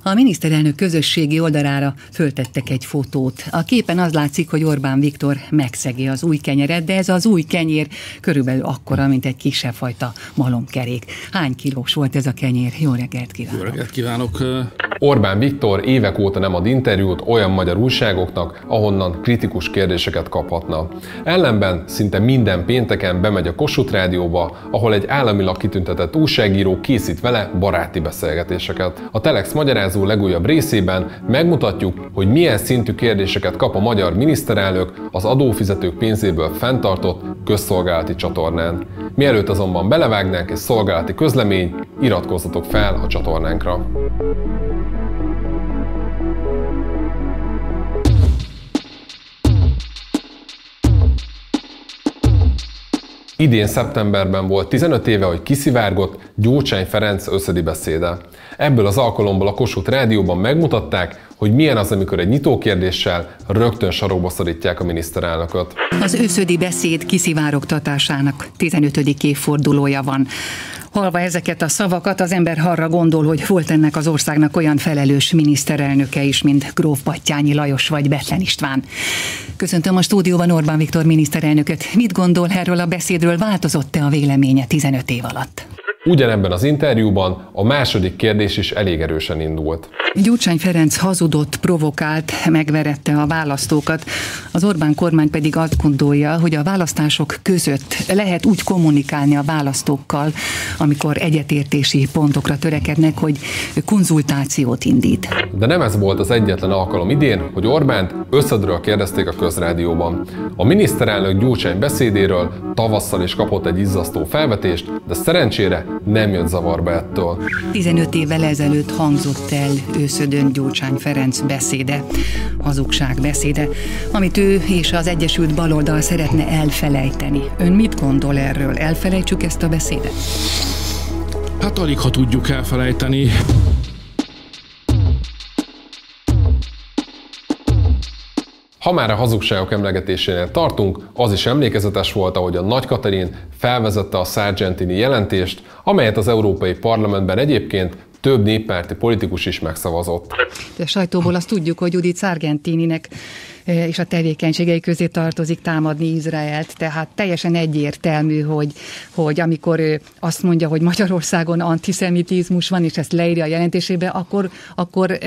A miniszterelnök közösségi oldalára föltettek egy fotót. A képen az látszik, hogy Orbán Viktor megszegi az új kenyeret, de ez az új kenyér körülbelül akkora, mint egy kisebb fajta malomkerék. Hány kilós volt ez a kenyér? Jó reggelt kívánok! Jó reggelt kívánok! Orbán Viktor évek óta nem ad interjút olyan magyar újságoknak, ahonnan kritikus kérdéseket kaphatna. Ellenben szinte minden pénteken bemegy a Kossuth Rádióba, ahol egy államilag kitüntetett újságíró készít vele baráti beszélgetéseket. A Telex magyarázó legújabb részében megmutatjuk, hogy milyen szintű kérdéseket kap a magyar miniszterelnök az adófizetők pénzéből fenntartott közszolgálati csatornán. Mielőtt azonban belevágnánk egy szolgálati közlemény, iratkozzatok fel a csatornánkra. Idén szeptemberben volt 15 éve, hogy kiszivárgott Gyurcsány Ferenc összödi beszéde. Ebből az alkalomból a Kossuth Rádióban megmutatták, hogy milyen az, amikor egy nyitókérdéssel rögtön sarokba szorítják a miniszterelnököt. Az összödi beszéd kiszivárogtatásának 15. évfordulója van. Hallva ezeket a szavakat, az ember arra gondol, hogy volt ennek az országnak olyan felelős miniszterelnöke is, mint gróf Batthyány Lajos vagy Bethlen István. Köszöntöm a stúdióban Orbán Viktor miniszterelnököt. Mit gondol erről a beszédről, változott-e a véleménye 15 év alatt? Ugyanebben az interjúban a második kérdés is elég erősen indult. Gyurcsány Ferenc hazudott, provokált, megverette a választókat. Az Orbán kormány pedig azt gondolja, hogy a választások között lehet úgy kommunikálni a választókkal, amikor egyetértési pontokra törekednek, hogy konzultációt indít. De nem ez volt az egyetlen alkalom idén, hogy Orbánt összödről kérdezték a Közrádióban. A miniszterelnök Gyurcsány beszédéről tavasszal is kapott egy izzasztó felvetést, de szerencsére nem jött zavarba ettől. 15 évvel ezelőtt hangzott el őszödön Gyurcsány Ferenc beszéde, hazugság beszéde, amit ő és az Egyesült Baloldal szeretne elfelejteni. Ön mit gondol erről? Elfelejtsük ezt a beszédet? Hát alig, ha tudjuk elfelejteni. Ha már a hazugságok emlegetésénél tartunk, az is emlékezetes volt, ahogy a Nagy Katalin felvezette a Sargentini jelentést, amelyet az Európai Parlamentben egyébként több néppárti politikus is megszavazott. A sajtóból azt tudjuk, hogy Judith Sargentininek és a tevékenységei közé tartozik támadni Izraelt, tehát teljesen egyértelmű, hogy amikor ő azt mondja, hogy Magyarországon antiszemitizmus van, és ezt leírja a jelentésébe, akkor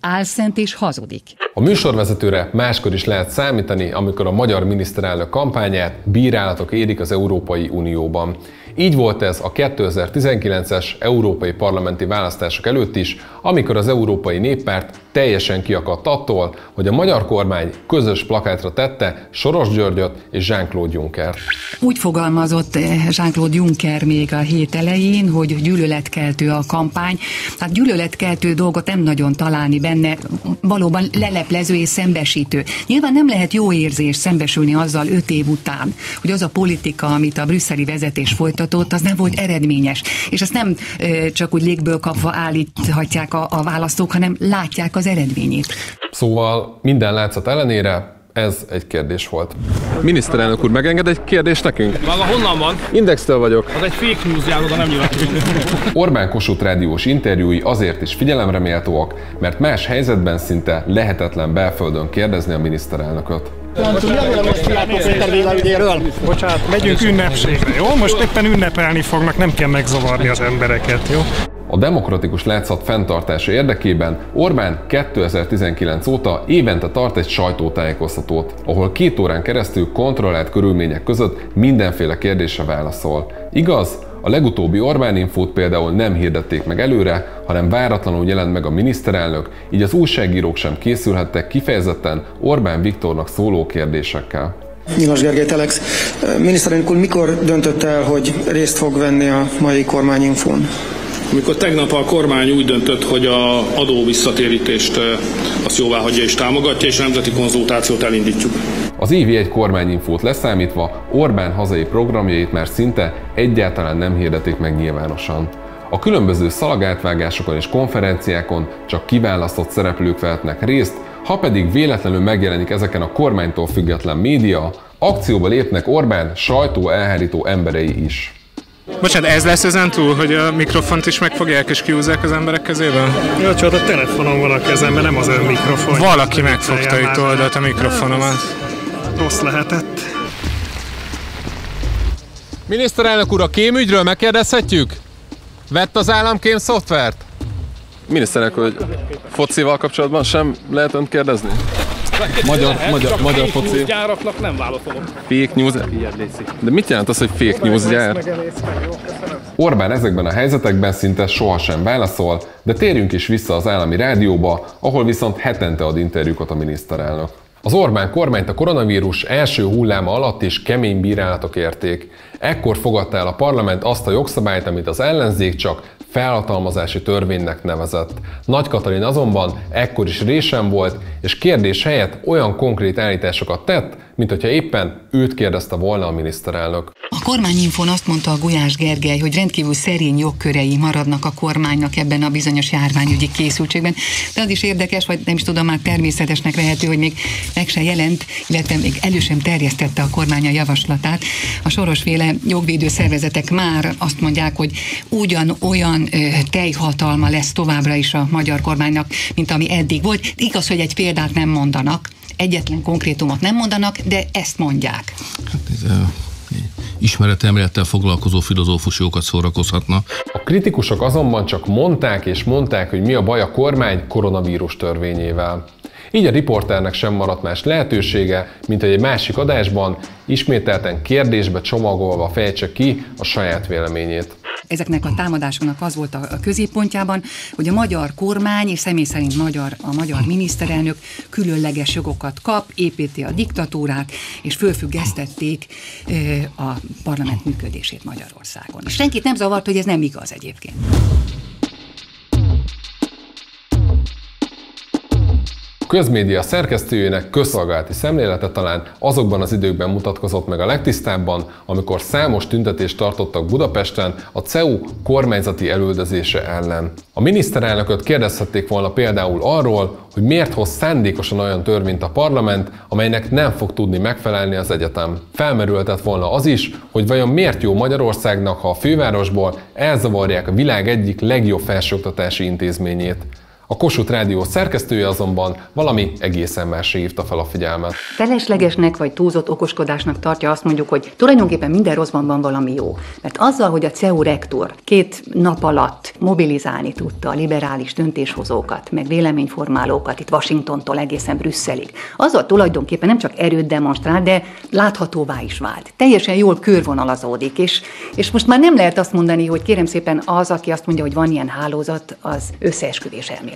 álszent és hazudik. A műsorvezetőre máskor is lehet számítani, amikor a magyar miniszterelnök kampányát bírálatok érik az Európai Unióban. Így volt ez a 2019-es európai parlamenti választások előtt is, amikor az Európai Néppárt teljesen kiakadt attól, hogy a magyar kormány közös plakátra tette Soros Györgyöt és Jean-Claude Junckert. Úgy fogalmazott Jean-Claude Juncker még a hét elején, hogy gyűlöletkeltő a kampány. Hát gyűlöletkeltő dolgot nem nagyon találni benne, valóban leleplező és szembesítő. Nyilván nem lehet jó érzés szembesülni azzal 5 év után, hogy az a politika, amit a brüsszeli vezetés folytatott, az nem volt eredményes. És ezt nem csak úgy légből kapva állíthatják a választók, hanem látják az eredményét. Szóval minden látszat ellenére ez egy kérdés volt. Miniszterelnök úr, megenged egy kérdést nekünk? Maga honnan van? Indextől vagyok. Az egy fake news jár, oda nem nyilatkozik. Orbán Kossuth Rádiós interjúi azért is figyelemre méltóak, mert más helyzetben szinte lehetetlen belföldön kérdezni a miniszterelnököt. Bocsánat, megyünk ünnepségre, jó? Most éppen ünnepelni fognak, nem kell megzavarni az embereket, jó? A demokratikus látszat fenntartása érdekében Orbán 2019 óta évente tart egy sajtótájékoztatót, ahol 2 órán keresztül kontrollált körülmények között mindenféle kérdésre válaszol. Igaz, a legutóbbi Orbán Infót például nem hirdették meg előre, hanem váratlanul jelent meg a miniszterelnök, így az újságírók sem készülhettek kifejezetten Orbán Viktornak szóló kérdésekkel. Nyilas Gergely, Telex. Miniszterelnök úr mikor döntött el, hogy részt fog venni a mai kormányinfón? Amikor tegnap a kormány úgy döntött, hogy az adó visszatérítést azt jóváhagyja és támogatja, és a nemzeti konzultációt elindítjuk. Az évi egy kormányinfót leszámítva Orbán hazai programjait már szinte egyáltalán nem hirdetik meg nyilvánosan. A különböző szalagátvágásokon és konferenciákon csak kiválasztott szereplők vehetnek részt, ha pedig véletlenül megjelenik ezeken a kormánytól független média, akcióba lépnek Orbán sajtó elhárító emberei is. Bocsánat, ez lesz ezen túl, hogy a mikrofont is megfogják és kiúzzák az emberek kezéből? Jó, csak a telefonom van a kezemben, nem az ön mikrofon. Valaki megfogta itt oldalt a mikrofonomat. Rossz lehetett. Miniszterelnök úr, a kémügyről megkérdezhetjük? Vett az állam kém szoftvert? Miniszterelnök úr, hogy focival kapcsolatban sem lehet önt kérdezni? Magyar foci. Gyáraknak nem válaszolok. Fake news? De mit jelent az, hogy fake news gyár? Orbán ezekben a helyzetekben szinte sohasem válaszol, de térjünk is vissza az állami rádióba, ahol viszont hetente ad interjúkat a miniszterelnök. Az Orbán kormányt a koronavírus első hulláma alatt is kemény bírálatok érték. Ekkor fogadta el a parlament azt a jogszabályt, amit az ellenzék csak felhatalmazási törvénynek nevezett. Nagy Katalin azonban ekkor is résen volt, és kérdés helyett olyan konkrét állításokat tett, mint hogyha éppen őt kérdezte volna a miniszterelnök. A kormányinfón azt mondta a Gulyás Gergely, hogy rendkívül szerény jogkörei maradnak a kormánynak ebben a bizonyos járványügyi készültségben. De az is érdekes, vagy nem is tudom, már természetesnek vehető, hogy még meg se jelent, illetve még elő sem terjesztette a kormány a javaslatát. A Soros-féle jogvédő szervezetek már azt mondják, hogy ugyanolyan teljhatalma lesz továbbra is a magyar kormánynak, mint ami eddig volt. Igaz, hogy egy példát nem mondanak, egyetlen konkrétumot nem mondanak, de ezt mondják. Hát ez ismeretelmélettel foglalkozó filozófus jókat szórakozhatna. A kritikusok azonban csak mondták és mondták, hogy mi a baj a kormány koronavírus törvényével. Így a riporternek sem maradt más lehetősége, mint hogy egy másik adásban ismételten kérdésbe csomagolva fejtse ki a saját véleményét. Ezeknek a támadásoknak az volt a középpontjában, hogy a magyar kormány, és személy szerint a magyar miniszterelnök különleges jogokat kap, építi a diktatúrát, és fölfüggesztették a parlament működését Magyarországon. És senkit nem zavart, hogy ez nem igaz egyébként. A közmédia szerkesztőjének közszolgálati szemlélete talán azokban az időkben mutatkozott meg a legtisztábban, amikor számos tüntetést tartottak Budapesten a CEU kormányzati elüldözése ellen. A miniszterelnököt kérdezhették volna például arról, hogy miért hoz szándékosan olyan törvényt a parlament, amelynek nem fog tudni megfelelni az egyetem. Felmerülhetett volna az is, hogy vajon miért jó Magyarországnak, ha a fővárosból elzavarják a világ egyik legjobb felsőoktatási intézményét. A Kossuth Rádió szerkesztője azonban valami egészen másra hívta fel a figyelmet. Feleslegesnek vagy túlzott okoskodásnak tartja azt mondjuk, hogy tulajdonképpen minden rosszban van valami jó. Mert azzal, hogy a CEU rektor 2 nap alatt mobilizálni tudta a liberális döntéshozókat, meg véleményformálókat itt Washingtontól egészen Brüsszelig, azzal tulajdonképpen nem csak erőt demonstrál, de láthatóvá is vált. Teljesen jól körvonalazódik, és most már nem lehet azt mondani, hogy kérem szépen az, aki azt mondja, hogy van ilyen hálózat, az összeesküvés elmélet.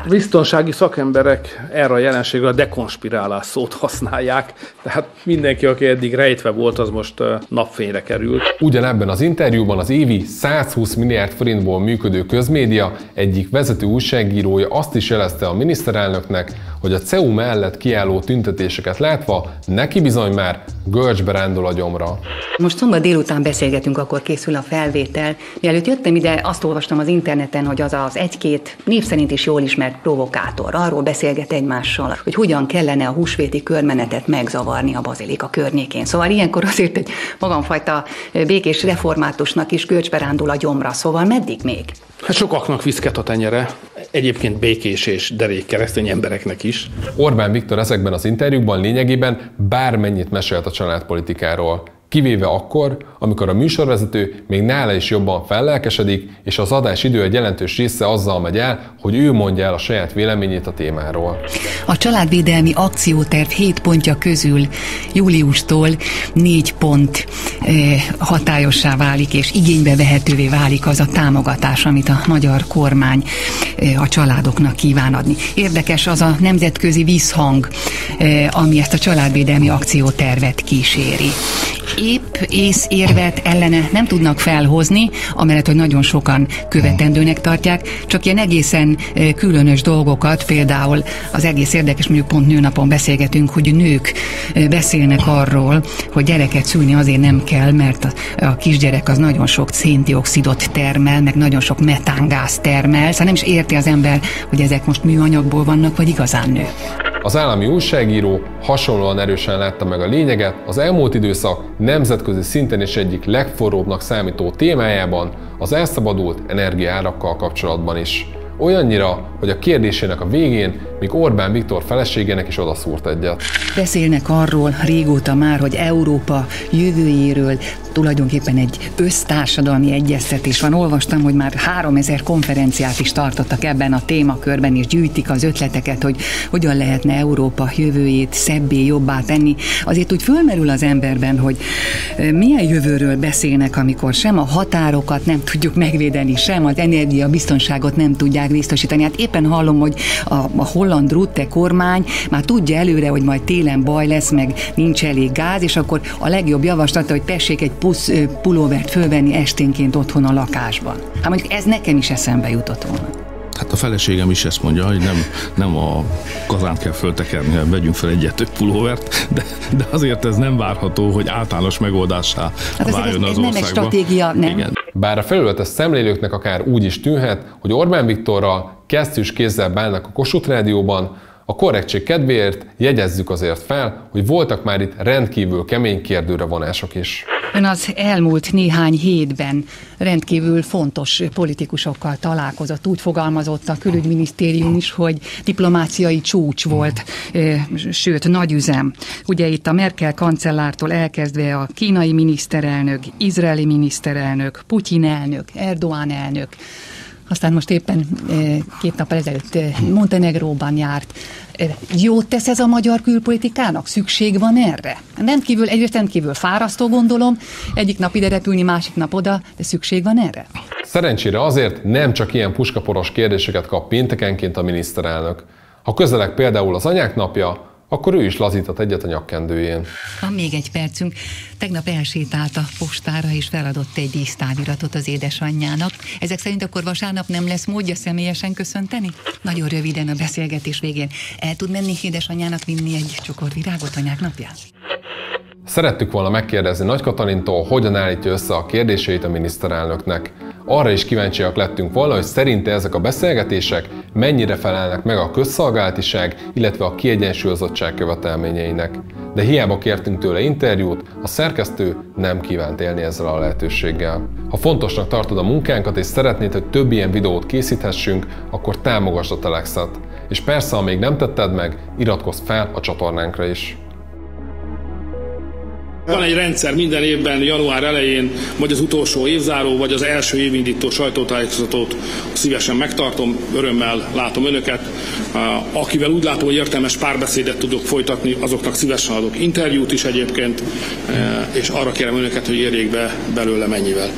Biztonsági szakemberek erre a jelenségre a dekonspirálás szót használják, tehát mindenki, aki eddig rejtve volt, az most napfényre került. Ugyanebben az interjúban az évi 120 milliárd forintból működő közmédia egyik vezető újságírója azt is jelezte a miniszterelnöknek, hogy a CEU mellett kiálló tüntetéseket látva neki bizony már görcsbe rándul a gyomra. Most szombat délután beszélgetünk, akkor készül a felvétel. Mielőtt jöttem ide, azt olvastam az interneten, hogy az 1-2 név szerint is jól ismert provokátor arról beszélget egymással, hogy hogyan kellene a húsvéti körmenetet megzavarni a bazilika környékén. Szóval ilyenkor azért egy magamfajta békés reformátusnak is görcsbe rándul a gyomra. Szóval meddig még? Hát sokaknak viszket a tenyere, egyébként békés és derék keresztény embereknek is. Orbán Viktor ezekben az interjúkban lényegében bármennyit mesélt a családpolitikáról. Kivéve akkor, amikor a műsorvezető még nála is jobban fellelkesedik, és az adás idő egy jelentős része azzal megy el, hogy ő mondja el a saját véleményét a témáról. A családvédelmi akcióterv 7 pontja közül júliustól 4 pont hatályossá válik, és igénybe vehetővé válik az a támogatás, amit a magyar kormány a családoknak kíván adni. Érdekes az a nemzetközi visszhang, ami ezt a családvédelmi akciótervet kíséri. Épp észérvet ellene nem tudnak felhozni, amellett, hogy nagyon sokan követendőnek tartják, csak ilyen egészen különös dolgokat, például az egész érdekes, mondjuk pont nőnapon beszélgetünk, hogy nők beszélnek arról, hogy gyereket szülni azért nem kell, mert a kisgyerek az nagyon sok széndioxidot termel, meg nagyon sok metángáz termel, szóval nem is érti az ember, hogy ezek most műanyagból vannak, vagy igazán nő. Az állami újságíró hasonlóan erősen látta meg a lényeget az elmúlt időszak nemzetközi szinten is egyik legforróbbnak számító témájában, az elszabadult energiaárakkal kapcsolatban is. Olyannyira, hogy a kérdésének a végén még Orbán Viktor feleségének is odaszúrt egyet. Beszélnek arról régóta már, hogy Európa jövőjéről tulajdonképpen egy össztársadalmi egyeztetés van. Olvastam, hogy már 3000 konferenciát is tartottak ebben a témakörben, és gyűjtik az ötleteket, hogy hogyan lehetne Európa jövőjét szebbé, jobbá tenni. Azért úgy fölmerül az emberben, hogy milyen jövőről beszélnek, amikor sem a határokat nem tudjuk megvédeni, sem az energiabiztonságot nem tudják biztosítani. Hát éppen hallom, hogy a holland Rutte kormány már tudja előre, hogy majd télen baj lesz, meg nincs elég gáz, és akkor a legjobb javaslata, hogy tessék egy pulóvert fölvenni esténként otthon a lakásban. Hát mondjuk ez nekem is eszembe jutott volna. Hát a feleségem is ezt mondja, hogy nem a kazánt kell föltekerni, hanem vegyünk fel egyet pulóvert, de azért ez nem várható, hogy általános megoldásá váljon az országban. Nem egy stratégia, nem. Igen. Bár a felületes szemlélőknek akár úgy is tűnhet, hogy Orbán Viktorral kesztyűs kézzel bánnak a Kossuth Rádióban, a korrektség kedvéért jegyezzük azért fel, hogy voltak már itt rendkívül kemény kérdőre vonások is. Ön az elmúlt néhány hétben rendkívül fontos politikusokkal találkozott. Úgy fogalmazott a külügyminisztérium is, hogy diplomáciai csúcs volt, sőt nagyüzem. Ugye itt a Merkel kancellártól elkezdve a kínai miniszterelnök, izraeli miniszterelnök, Putyin elnök, Erdoğan elnök, aztán most éppen 2 nap ezelőtt Montenegróban járt. Jót tesz ez a magyar külpolitikának? Szükség van erre? Egyrészt rendkívül fárasztó, gondolom, egyik nap ide repülni, másik nap oda, de szükség van erre? Szerencsére azért nem csak ilyen puskaporos kérdéseket kap péntekenként a miniszterelnök. Ha közeleg például az anyák napja, akkor ő is lazított egyet a nyakkendőjén. Van még egy percünk. Tegnap elsétált a postára és feladott egy dísztáviratot az édesanyjának. Ezek szerint akkor vasárnap nem lesz módja személyesen köszönteni? Nagyon röviden a beszélgetés végén. El tud menni édesanyjának vinni egy csokor virágot anyák napján? Szerettük volna megkérdezni Nagy Katalintól, hogyan állítja össze a kérdéseit a miniszterelnöknek. Arra is kíváncsiak lettünk volna, hogy szerinte ezek a beszélgetések mennyire felelnek meg a közszolgálatiság, illetve a kiegyensúlyozottság követelményeinek. De hiába kértünk tőle interjút, a szerkesztő nem kívánt élni ezzel a lehetőséggel. Ha fontosnak tartod a munkánkat és szeretnéd, hogy több ilyen videót készíthessünk, akkor támogasd a Telexet. És persze, ha még nem tetted meg, iratkozz fel a csatornánkra is. Van egy rendszer minden évben, január elején, vagy az utolsó évzáró, vagy az első évindító sajtótájékoztatót szívesen megtartom, örömmel látom önöket. Akivel úgy látom, hogy értelmes párbeszédet tudok folytatni, azoknak szívesen adok interjút is egyébként, és arra kérem önöket, hogy érjék be belőle mennyivel.